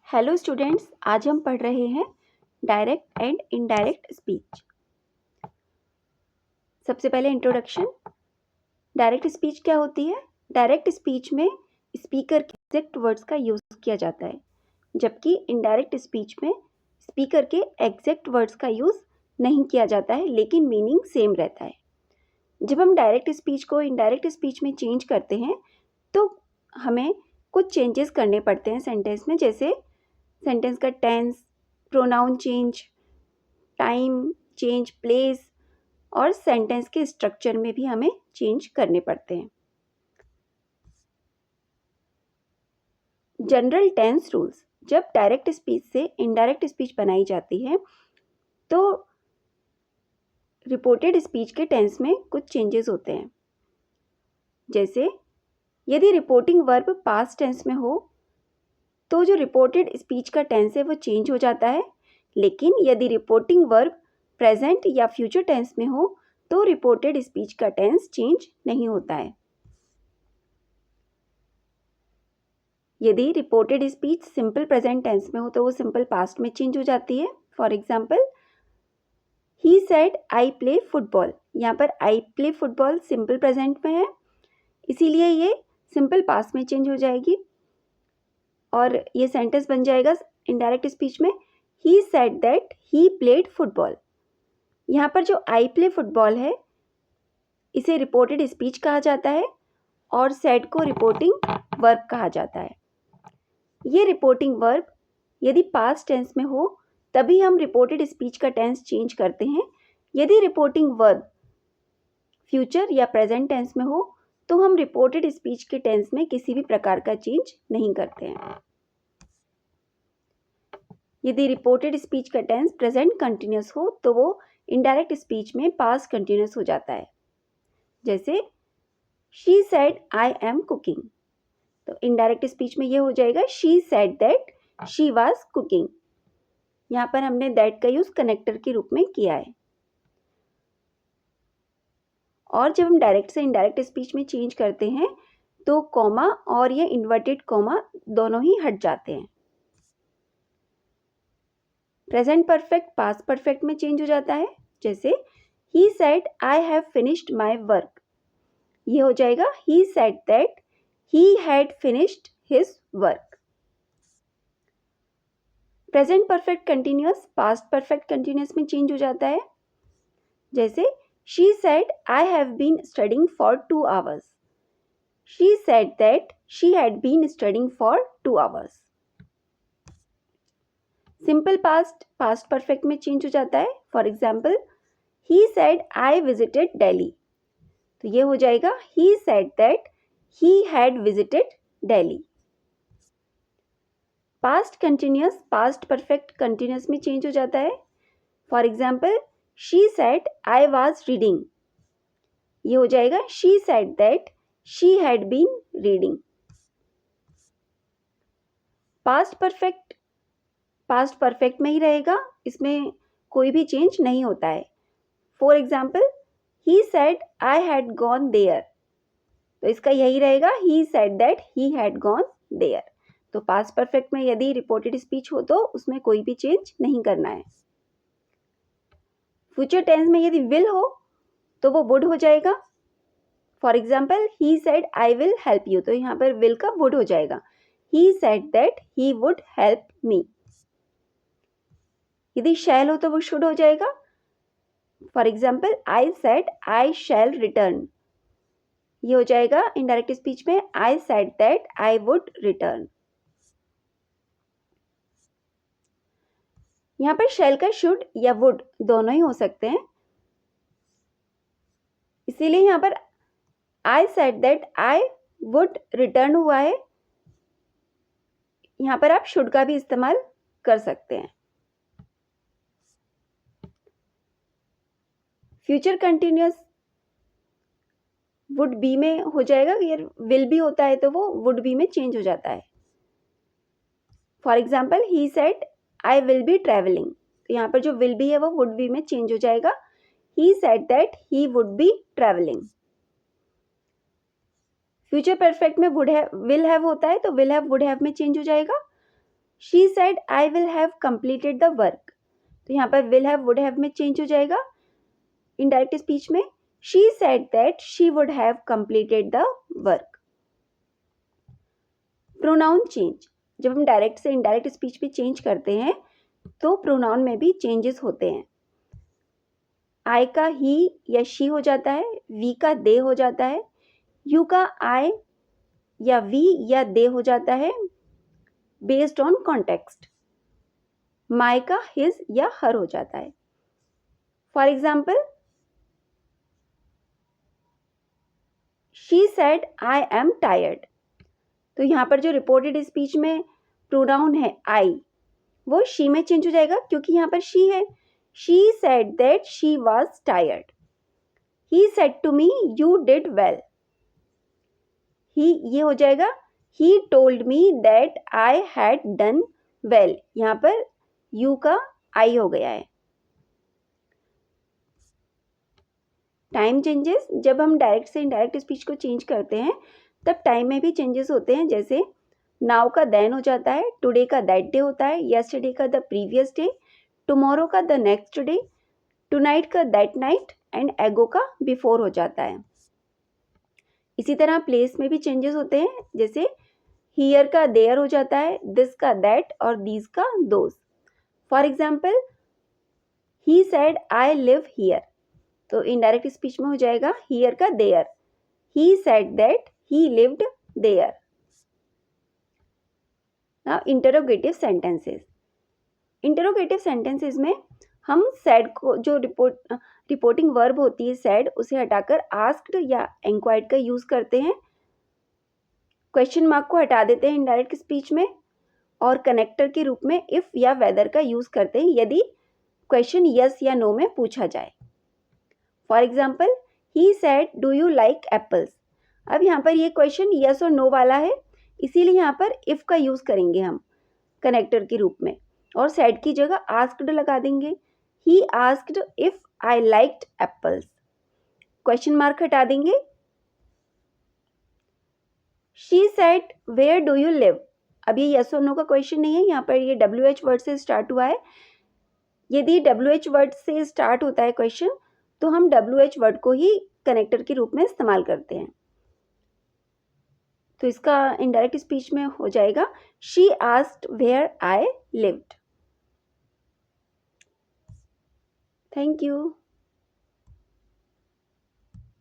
Hello students, आज हम पढ़ रहे हैं डायरेक्ट एंड इनडायरेक्ट स्पीच। सबसे पहले इंट्रोडक्शन। डायरेक्ट स्पीच क्या होती है? डायरेक्ट स्पीच में स्पीकर के एग्जैक्ट वर्ड्स का यूज़ किया जाता है, जबकि इनडायरेक्ट स्पीच में स्पीकर के एग्जैक्ट वर्ड्स का यूज़ नहीं किया जाता है, लेकिन मीनिंग सेम रहता है। जब हम डायरेक्ट स्पीच को इनडायरेक्ट स्पीच में चेंज करते हैं तो हमें कुछ चेंजेस करने पड़ते हैं सेंटेंस में, जैसे सेंटेंस का tense, pronoun change, time change, place और सेंटेंस के स्ट्रक्चर में भी हमें चेंज करने पड़ते हैं। General tense rules. जब डायरेक्ट स्पीच से इनडायरेक्ट स्पीच बनाई जाती है तो रिपोर्टेड स्पीच के टेंस में कुछ चेंजेस होते हैं। जैसे यदि रिपोर्टिंग वर्ब पास्ट टेंस में हो तो जो रिपोर्टेड स्पीच का टेंस है वो चेंज हो जाता है, लेकिन यदि रिपोर्टिंग वर्ब प्रेजेंट या फ्यूचर टेंस में हो तो रिपोर्टेड स्पीच का टेंस चेंज नहीं होता है। यदि reported speech simple present tense में हो तो वो सिंपल पास्ट में चेंज हो जाती है। For example, he said I play football. यहाँ पर I play football simple present में है, इसीलिए ये सिंपल पास्ट में चेंज हो जाएगी और ये सेंटेंस बन जाएगा इनडायरेक्ट स्पीच में, ही said that he played football. यहाँ पर जो आई प्ले फुटबॉल है इसे रिपोर्टेड स्पीच कहा जाता है और सेड को रिपोर्टिंग वर्ब कहा जाता है। ये रिपोर्टिंग वर्ब यदि पास्ट टेंस में हो तभी हम रिपोर्टेड स्पीच का टेंस चेंज करते हैं। यदि रिपोर्टिंग वर्ब फ्यूचर या प्रेजेंट टेंस में हो तो हम रिपोर्टेड स्पीच के टेंस में किसी भी प्रकार का चेंज नहीं करते हैं। यदि रिपोर्टेड स्पीच का टेंस प्रेजेंट कंटिन्यूस हो तो वो इनडायरेक्ट स्पीच में पास्ट कंटिन्यूस हो जाता है। जैसे she said I am cooking, तो इनडायरेक्ट स्पीच में ये हो जाएगा she said that she was cooking. यहाँ पर हमने दैट का यूज कनेक्टर के रूप में किया है। और जब हम डायरेक्ट से इनडायरेक्ट स्पीच में चेंज करते हैं तो कॉमा और ये इन्वर्टेड कॉमा दोनों ही हट जाते हैं। प्रेजेंट परफेक्ट पास्ट परफेक्ट में चेंज हो जाता है। जैसे he said I have finished my work, ये हो जाएगा he said that he had finished his work. Present perfect continuous past perfect continuous में चेंज हो जाता है। जैसे she said I have been studying for 2 hours, she said that she had been studying for 2 hours। Simple past past perfect में change हो जाता है। For example, he said I visited Delhi, तो ये हो जाएगा he said that he had visited Delhi. Past continuous past perfect continuous में change हो जाता है। For example, she said I was reading, ये हो जाएगा she said that she had been reading. Past perfect में ही रहेगा, इसमें कोई भी चेंज नहीं होता है। For example, he said I had gone there, तो इसका यही रहेगा he said that he had gone there. तो पास्ट परफेक्ट में यदि रिपोर्टेड स्पीच हो तो उसमें कोई भी चेंज नहीं करना है। फ्यूचर टेंस में यदि विल हो तो वो वुड हो जाएगा। For example, he said I will help you, तो यहाँ पर विल का वुड हो जाएगा, he said that he would help me. यदि शैल हो तो वो शुड हो जाएगा। For example, I said I shall return, ये हो जाएगा इनडायरेक्ट स्पीच में I said that I would return. यहाँ पर शैल का शुड या वुड दोनों ही हो सकते हैं, इसीलिए यहाँ पर आई said that I would return हुआ है। यहाँ पर आप शुड का भी इस्तेमाल कर सकते हैं। फ्यूचर कंटिन्यूअस वुड बी में हो जाएगा, ये विल भी होता है तो वो वुड बी में चेंज हो जाता है। For example, he said I will be travelling, तो यहाँ पर जो विल बी है वो वुड बी में चेंज हो जाएगा, he said that he would be travelling. Future perfect में वुड हैव विल हैव होता है तो विल हैव वुड हैव में चेंज हो जाएगा। She said I will have completed the work, तो यहाँ पर विल हैव वुड हैव में चेंज हो जाएगा इनडायरेक्ट स्पीच में. She said that she would have completed the work. Pronoun change, जब हम डायरेक्ट से इनडायरेक्ट स्पीच में चेंज करते हैं तो प्रोनाउन में भी चेंजेस होते हैं. आई का ही या शी हो जाता है, वी का दे हो जाता है, यू का आई या वी या दे हो जाता है बेस्ड ऑन कॉन्टेक्स्ट. माई का हिज या हर हो जाता है. For example, she said I am tired, तो यहाँ पर जो रिपोर्टेड स्पीच में प्रोनाउन है आई, वो शी में चेंज हो जाएगा क्योंकि यहाँ पर शी है. She said that she was tired. He said to me you did well. He ये हो जाएगा he told me that I had done well. यहाँ पर यू का आई हो गया है. टाइम चेंजेस, जब हम डायरेक्ट से इनडायरेक्ट स्पीच को चेंज करते हैं तब टाइम में भी चेंजेस होते हैं. जैसे नाउ का देन हो जाता है, टुडे का दैट डे होता है, यस्टरडे का द प्रीवियस डे, टुमारो का द नेक्स्ट डे, टुनाइट का दैट नाइट एंड एगो का बिफोर हो जाता है. इसी तरह प्लेस में भी चेंजेस होते हैं. जैसे हियर का देयर हो जाता है, दिस का दैट और दीज का those. For example, he said I live here, तो इनडायरेक्ट स्पीच में हो जाएगा हियर का there. He said that he lived there. Now interrogative sentences. Interrogative sentences में हम सेड को, जो रिपोर्टिंग वर्ब होती है सेड, उसे हटाकर आस्क्ड या इंक्वायर्ड का यूज करते हैं. क्वेश्चन मार्क को हटा देते हैं इनडायरेक्ट स्पीच में और कनेक्टर के रूप में इफ या वेदर का यूज करते हैं यदि क्वेश्चन यस या नो में पूछा जाए. For example, he said do you like apples. अब यहाँ पर ये क्वेश्चन यस और नो वाला है, इसीलिए यहाँ पर इफ का यूज करेंगे हम कनेक्टर के रूप में और सेड की जगह आस्क्ड लगा देंगे. He asked if I liked apples. Question mark हटा देंगे. She said where do you live. अब ये यस और नो का क्वेश्चन नहीं है, यहाँ पर ये WH वर्ड से स्टार्ट हुआ है. यदि WH वर्ड से स्टार्ट होता है क्वेश्चन तो हम WH वर्ड को ही कनेक्टर के रूप में इस्तेमाल करते हैं. तो इसका इनडायरेक्ट स्पीच में हो जाएगा she asked where I lived. Thank you.